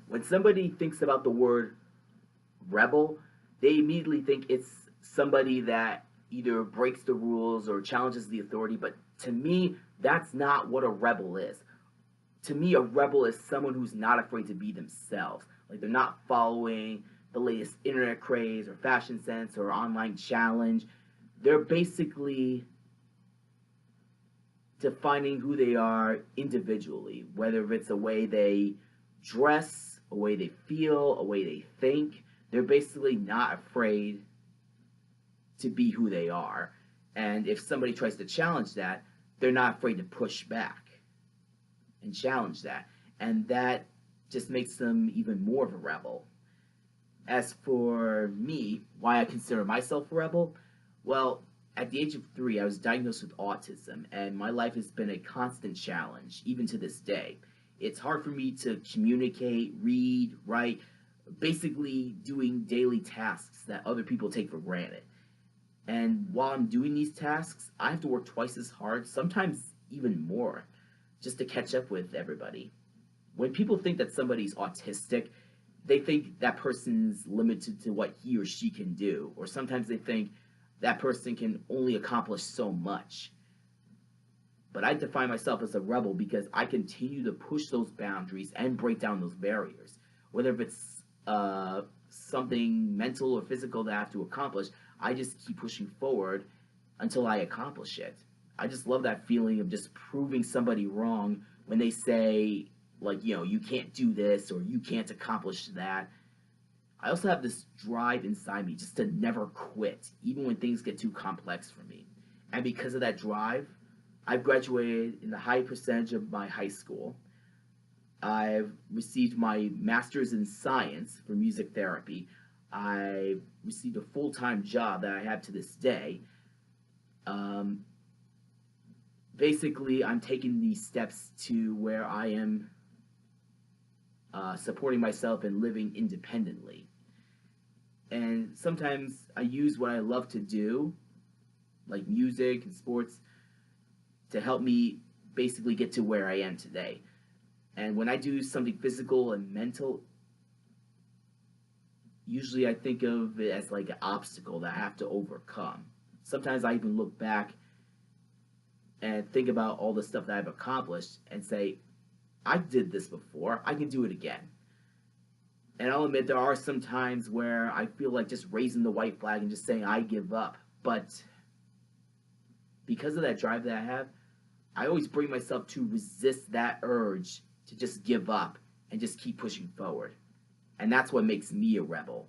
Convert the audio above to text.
When somebody thinks about the word rebel, they immediately think it's somebody that either breaks the rules or challenges the authority. But to me, that's not what a rebel is. To me, a rebel is someone who's not afraid to be themselves. Like they're not following the latest internet craze or fashion sense or online challenge. They're basically defining who they are individually, whether it's a way they dress, a way they feel, a way they think. They're basically not afraid to be who they are. And if somebody tries to challenge that, they're not afraid to push back and challenge that. And that just makes them even more of a rebel. As for me, why I consider myself a rebel, well, at the age of 3, I was diagnosed with autism, and my life has been a constant challenge, even to this day. It's hard for me to communicate, read, write, basically doing daily tasks that other people take for granted. And while I'm doing these tasks, I have to work twice as hard, sometimes even more, just to catch up with everybody. When people think that somebody's autistic, they think that person's limited to what he or she can do, or sometimes they think that person can only accomplish so much. But I define myself as a rebel because I continue to push those boundaries and break down those barriers. Whether it's something mental or physical that I have to accomplish, I just keep pushing forward until I accomplish it. I just love that feeling of just proving somebody wrong when they say, like, you can't do this or you can't accomplish that. I also have this drive inside me just to never quit, even when things get too complex for me. And because of that drive, I've graduated in the high percentage of my high school. I've received my master's in science for music therapy. I received a full-time job that I have to this day. Basically, I'm taking these steps to where I am supporting myself and living independently. And sometimes I use what I love to do, like music and sports, to help me basically get to where I am today. And when I do something physical and mental, usually I think of it as like an obstacle that I have to overcome. Sometimes I even look back and think about all the stuff that I've accomplished and say, I did this before, I can do it again. And I'll admit there are some times where I feel like just raising the white flag and just saying I give up. But because of that drive that I have, I always bring myself to resist that urge to just give up and just keep pushing forward. And that's what makes me a rebel.